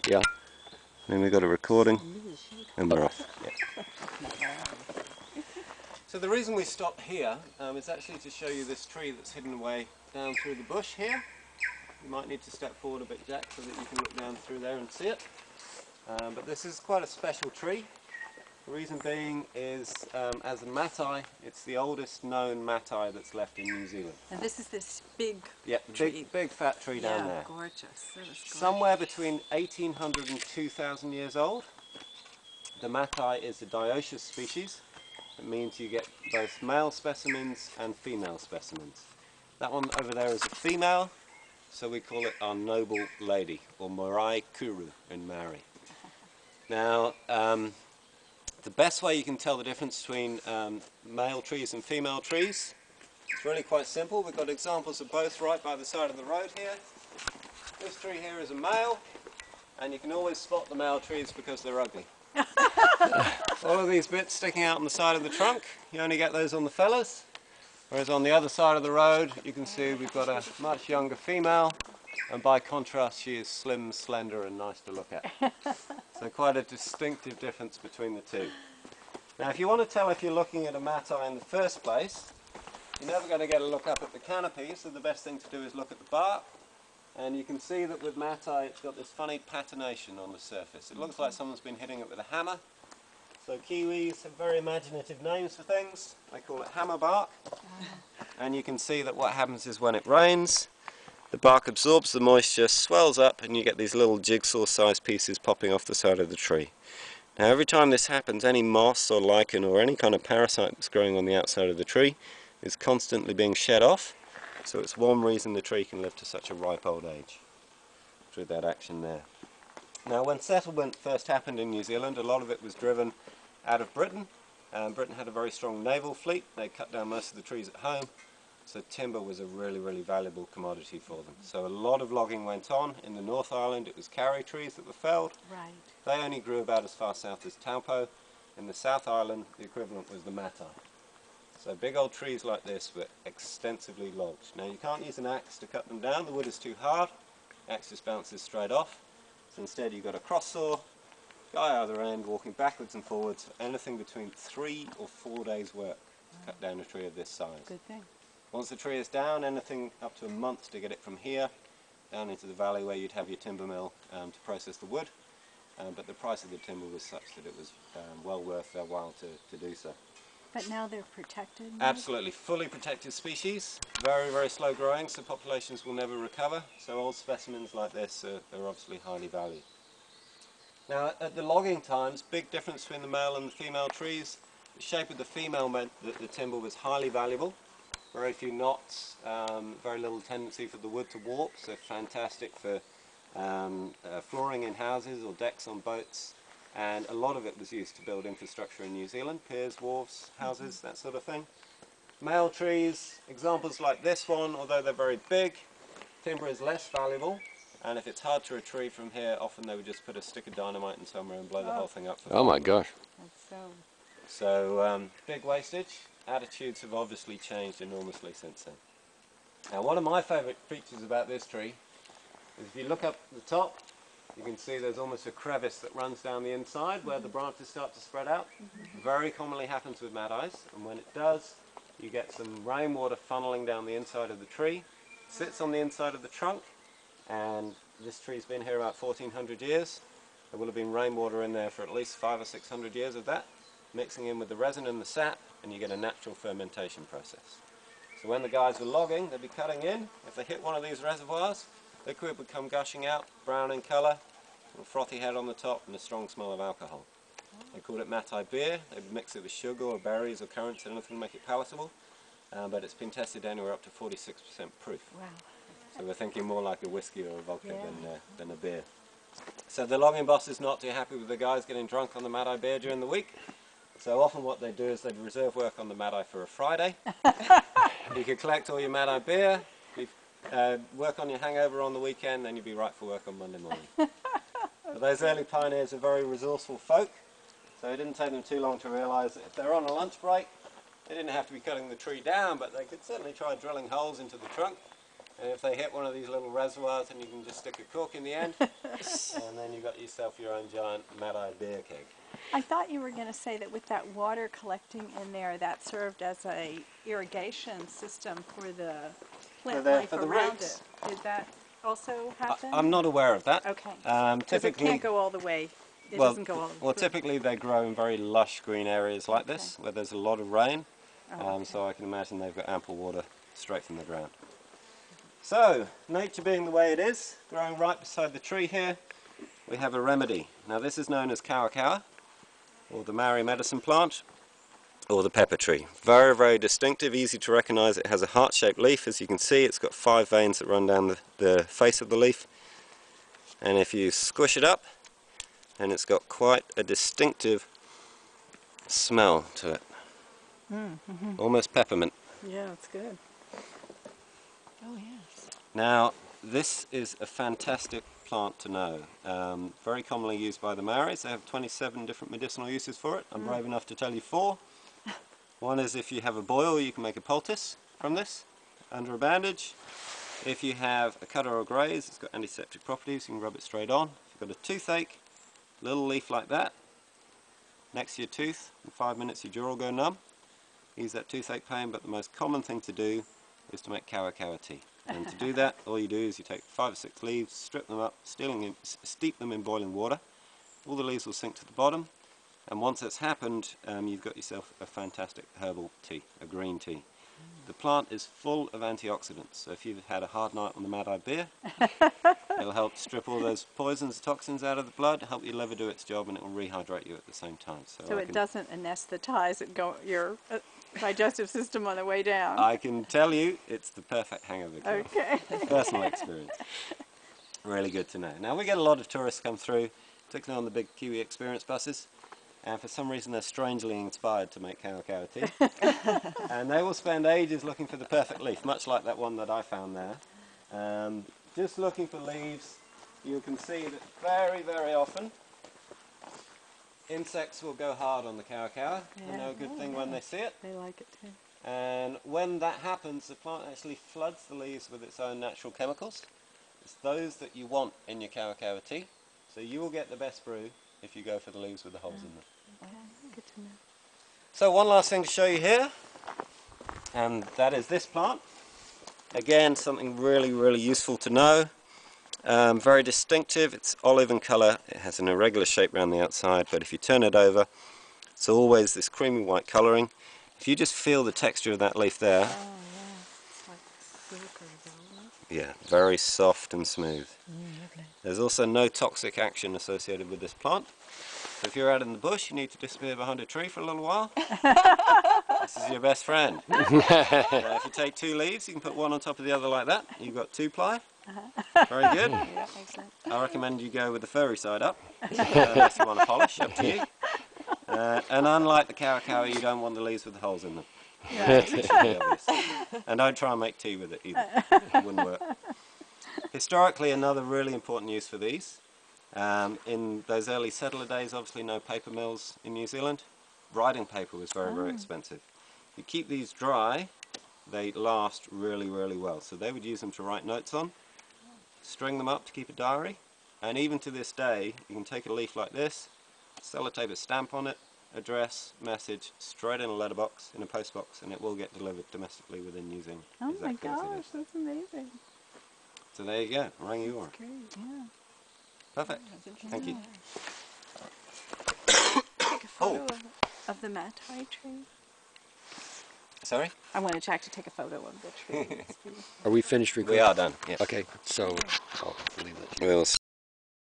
Yeah. Then we've got a recording and we're off. Yeah. So the reason we stopped here is actually to show you this tree that's hidden away down through the bush here. You might need to step forward a bit, Jack, so that you can look down through there and see it. But this is quite a special tree. The reason being is, as a Matai, it's the oldest known Matai that's left in New Zealand. And this is this big tree. Big fat tree down there. Gorgeous. That is gorgeous. Somewhere between 1800 and 2000 years old. The Matai is a dioecious species. It means you get both male specimens and female specimens. That one over there is a female, so we call it our noble lady, or Marae Kuru in Maori. Now, the best way you can tell the difference between male trees and female trees, it's really quite simple. We've got examples of both right by the side of the road here. This tree here is a male, and you can always spot the male trees because they're ugly. All of these bits sticking out on the side of the trunk, you only get those on the fellas. Whereas on the other side of the road, you can see we've got a much younger female, and by contrast she is slim, slender and nice to look at. So quite a distinctive difference between the two. Now if you want to tell if you're looking at a Matai in the first place, you're never going to get a look up at the canopy, so the best thing to do is look at the bark. And you can see that with Matai it's got this funny patination on the surface. It looks like someone's been hitting it with a hammer. So Kiwis have very imaginative names for things. They call it hammer bark. And you can see that what happens is when it rains, the bark absorbs the moisture, swells up, and you get these little jigsaw-sized pieces popping off the side of the tree. Now every time this happens, any moss or lichen or any kind of parasite that's growing on the outside of the tree is constantly being shed off. So it's one reason the tree can live to such a ripe old age, through that action there. Now when settlement first happened in New Zealand, a lot of it was driven out of Britain. Britain had a very strong naval fleet. They cut down most of the trees at home, so timber was a really, really valuable commodity for them. So a lot of logging went on. In the North Island it was karri trees that were felled. Right. They only grew about as far south as Taupo. In the South Island the equivalent was the Matai. So big old trees like this were extensively logged. Now you can't use an axe to cut them down, the wood is too hard, the axe just bounces straight off. So instead you've got a cross saw, guy either end walking backwards and forwards for anything between 3 or 4 days work to cut down a tree of this size. Good thing. Once the tree is down, anything up to a month to get it from here down into the valley where you'd have your timber mill to process the wood. But the price of the timber was such that it was well worth their while to do so. But now they're protected? Absolutely, fully protected species, very, very slow growing, so populations will never recover. So old specimens like this are obviously highly valued. Now at the logging times, big difference between the male and the female trees. The shape of the female meant that the timber was highly valuable. Very few knots, very little tendency for the wood to warp, so fantastic for flooring in houses or decks on boats. And a lot of it was used to build infrastructure in New Zealand, piers, wharves, houses, that sort of thing. Male trees, examples like this one, although they're very big, timber is less valuable, and if it's hard to retrieve from here, often they would just put a stick of dynamite in somewhere and blow the whole thing up. Oh my gosh. That's So big wastage. Attitudes have obviously changed enormously since then. Now one of my favourite features about this tree is if you look up the top, you can see there's almost a crevice that runs down the inside where the branches start to spread out. Very commonly happens with Matais, and when it does, you get some rainwater funneling down the inside of the tree. It sits on the inside of the trunk, and this tree's been here about 1400 years. There will have been rainwater in there for at least 500 or 600 years of that, mixing in with the resin and the sap, and you get a natural fermentation process. So when the guys were logging, they'd be cutting in. If they hit one of these reservoirs, liquid would come gushing out, brown in colour, a frothy head on the top and a strong smell of alcohol. They called it Matai beer. They would mix it with sugar or berries or currants or anything to make it palatable, but it's been tested anywhere up to 46% proof. Wow. So we're thinking more like a whiskey or a vodka than a beer. So the logging boss is not too happy with the guys getting drunk on the Matai beer during the week. So often what they do is they'd reserve work on the Matai for a Friday. You could collect all your Matai beer, work on your hangover on the weekend, then you'd be right for work on Monday morning. But those early pioneers are very resourceful folk, so it didn't take them too long to realise that if they're on a lunch break, they didn't have to be cutting the tree down, but they could certainly try drilling holes into the trunk And if they hit one of these little reservoirs, then you can just stick a cork in the end, and then you've got yourself your own giant Matai beer keg. I thought you were going to say that with that water collecting in there, that served as a irrigation system for the plant life for the around roots. it. Did that also happen? I'm not aware of that. Okay. Because it Typically, can't go all the way. It well, doesn't go all the way. well, typically they grow in very lush green areas like this, where there's a lot of rain. Okay. So I can imagine they've got ample water straight from the ground. So, nature being the way it is, growing right beside the tree here, we have a remedy. Now this is known as kawa, or the Maori medicine plant, or the pepper tree. Very, very distinctive, easy to recognise. It has a heart-shaped leaf. As you can see, it's got 5 veins that run down the face of the leaf. And if you squish it up, then it's got quite a distinctive smell to it. Almost peppermint. Yeah, it's good. Oh, yes. Now, this is a fantastic plant to know. Very commonly used by the Maoris. They have 27 different medicinal uses for it. I'm brave enough to tell you 4. One is if you have a boil, you can make a poultice from this under a bandage. If you have a cut or a graze, it's got antiseptic properties, you can rub it straight on. If you've got a toothache, little leaf like that, next to your tooth, in 5 minutes your jaw will go numb. Use that toothache pain, but the most common thing to do is to make kawa tea. And to do that, all you do is you take 5 or 6 leaves, strip them up, steep them in boiling water. All the leaves will sink to the bottom, and once that's happened, you've got yourself a fantastic herbal tea, a green tea. The plant is full of antioxidants, so if you've had a hard night on the Matai beer, it'll help strip all those poisons, toxins out of the blood, help your liver do its job, and it will rehydrate you at the same time. So it doesn't anesthetize your digestive system on the way down. I can tell you, it's the perfect hangover cure. Okay. Personal experience. Really good to know. Now we get a lot of tourists come through, particularly on the big Kiwi experience buses, and for some reason they're strangely inspired to make kawa tea. And they will spend ages looking for the perfect leaf, much like that one that I found there. Just looking for leaves. You can see that very, very often insects will go hard on the kawa. They know a good thing when they see it. They like it too. And when that happens, the plant actually floods the leaves with its own natural chemicals. It's those that you want in your kawa tea. So you will get the best brew if you go for the leaves with the holes in them. Good to know. So one last thing to show you here, and that is this plant. Again, something really, really useful to know. Very distinctive. It's olive in colour. It has an irregular shape around the outside, but if you turn it over, it's always this creamy white colouring. If you just feel the texture of that leaf there, It's like silk or velvet. yeah, very soft and smooth. Lovely. There's also no toxic action associated with this plant. So if you're out in the bush, you need to disappear behind a tree for a little while. This is your best friend. If you take 2 leaves, you can put one on top of the other like that. You've got 2 ply. Very good. Yeah, excellent. I recommend you go with the furry side up, unless you want to polish, up to you. And unlike the kawa, you don't want the leaves with the holes in them. It's really obvious. And don't try and make tea with it either. It wouldn't work. Historically, another really important use for these. In those early settler days, obviously no paper mills in New Zealand. Writing paper was very, very expensive. If you keep these dry, they last really, really well. So they would use them to write notes on, string them up to keep a diary, and even to this day, you can take a leaf like this, sellotape a stamp on it, address, message, straight in a letterbox, in a post box, and it will get delivered domestically within New Zealand. Oh my Exactly as it gosh, is. that's amazing. So there you go, Rangiora. Great, yeah. Perfect. Thank you. Take a photo of the Matai tree. Sorry? I wanted to actually take a photo of the tree. Are we finished recording? We are done, yes. Okay, so I'll leave it. We'll